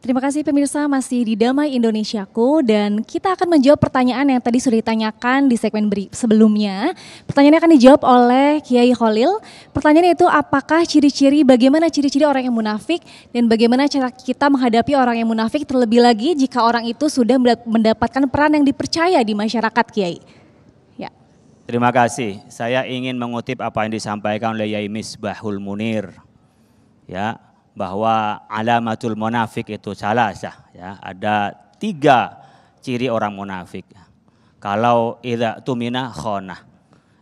Terima kasih pemirsa, masih di Damai Indonesiaku dan kita akan menjawab pertanyaan yang tadi sudah ditanyakan di segmen sebelumnya. Pertanyaannya akan dijawab oleh Kiai Khalil. Pertanyaannya itu bagaimana ciri-ciri orang yang munafik dan bagaimana cara kita menghadapi orang yang munafik, terlebih lagi jika orang itu sudah mendapatkan peran yang dipercaya di masyarakat, Kiai. Ya. Terima kasih. Saya ingin mengutip apa yang disampaikan oleh Yai Misbahul Munir. Ya, bahwa alamatul munafik itu salah ya, ada 3 ciri orang munafik. Kalau idza tumina khonah,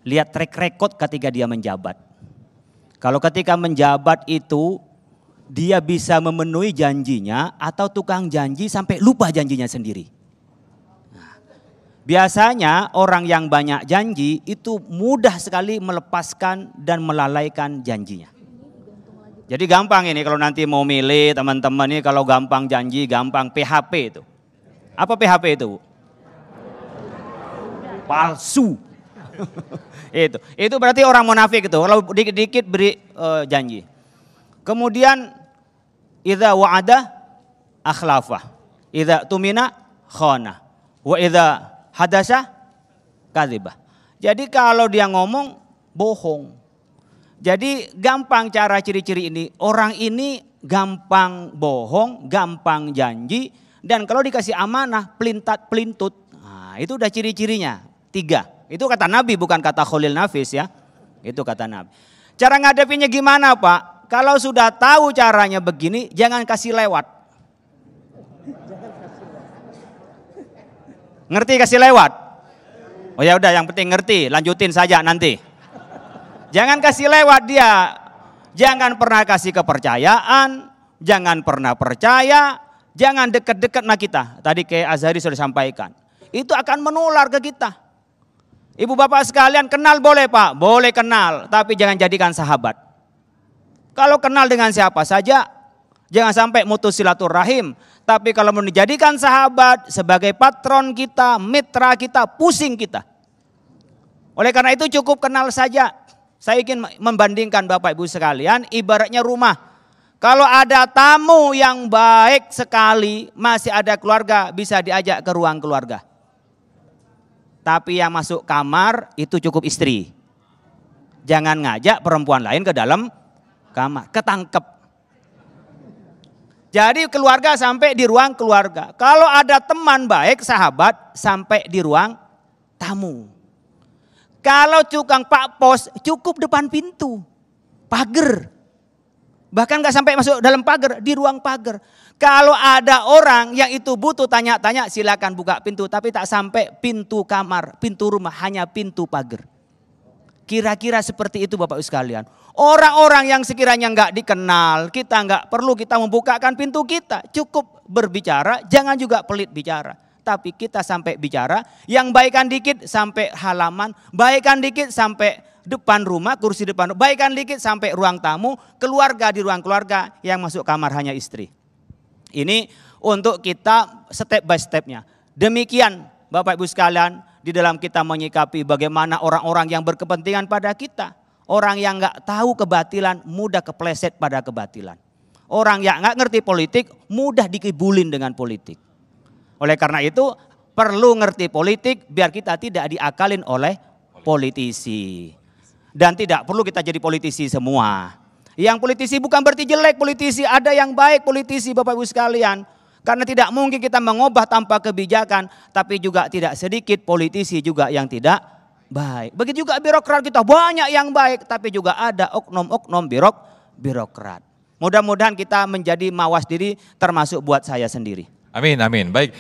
lihat track record ketika dia menjabat. Kalau ketika menjabat itu dia bisa memenuhi janjinya atau tukang janji sampai lupa janjinya sendiri. Nah, biasanya orang yang banyak janji itu mudah sekali melepaskan dan melalaikan janjinya. Jadi gampang ini kalau nanti mau milih teman-teman ini, kalau gampang janji, gampang PHP itu. Apa PHP itu? Palsu. Itu berarti orang munafik itu. Kalau dikit-dikit beri janji. Kemudian idza wa'ada akhlafa, idza tumina khana, wa idza hadasa kadzibah. Jadi kalau dia ngomong bohong. Jadi gampang cara ciri-ciri ini. Orang ini gampang bohong, gampang janji. Dan kalau dikasih amanah, pelintut. Nah, itu udah ciri-cirinya. 3. Itu kata Nabi, bukan kata Khalil Nafis ya. Itu kata Nabi. Cara ngadepinnya gimana Pak? Kalau sudah tahu caranya begini, jangan kasih lewat. Ngerti kasih lewat? Oh ya udah, yang penting ngerti. Lanjutin saja nanti. Jangan kasih lewat dia, jangan pernah kasih kepercayaan, jangan pernah percaya, jangan dekat-dekat sama kita. Tadi kayak Azhari sudah sampaikan, itu akan menular ke kita. Ibu bapak sekalian, kenal boleh Pak, boleh kenal, tapi jangan jadikan sahabat. Kalau kenal dengan siapa saja, jangan sampai mutus silaturahim. Tapi kalau menjadikan sahabat sebagai patron kita, mitra kita, pusing kita. Oleh karena itu cukup kenal saja. Saya ingin membandingkan Bapak Ibu sekalian, ibaratnya rumah. Kalau ada tamu yang baik sekali, masih ada keluarga, bisa diajak ke ruang keluarga. Tapi yang masuk kamar itu cukup istri. Jangan ngajak perempuan lain ke dalam kamar, ketangkep. Jadi keluarga sampai di ruang keluarga. Kalau ada teman baik, sahabat, sampai di ruang tamu. Kalau tukang Pak Pos cukup depan pintu, pagar. Bahkan gak sampai masuk dalam pagar, di ruang pagar. Kalau ada orang yang itu butuh tanya-tanya, silakan buka pintu. Tapi tak sampai pintu kamar, pintu rumah, hanya pintu pagar. Kira-kira seperti itu Bapak Ibu sekalian. Orang-orang yang sekiranya gak dikenal, kita gak perlu kita membukakan pintu kita. Cukup berbicara, jangan juga pelit bicara. Tapi kita sampai bicara, yang baikan dikit sampai halaman, baikan dikit sampai depan rumah, kursi depan, baikan dikit sampai ruang tamu, keluarga di ruang keluarga, yang masuk kamar hanya istri. Ini untuk kita step by stepnya. Demikian Bapak Ibu sekalian, di dalam kita menyikapi bagaimana orang-orang yang berkepentingan pada kita. Orang yang gak tahu kebatilan, mudah kepleset pada kebatilan. Orang yang gak ngerti politik, mudah dikibulin dengan politik. Oleh karena itu perlu ngerti politik biar kita tidak diakalin oleh politisi. Dan tidak perlu kita jadi politisi semua. Yang politisi bukan berarti jelek politisi, ada yang baik politisi Bapak Ibu sekalian. Karena tidak mungkin kita mengubah tanpa kebijakan, tapi juga tidak sedikit politisi juga yang tidak baik. Begitu juga birokrat kita, banyak yang baik tapi juga ada oknum-oknum birokrat. Mudah-mudahan kita menjadi mawas diri termasuk buat saya sendiri. Amin, amin. Baik.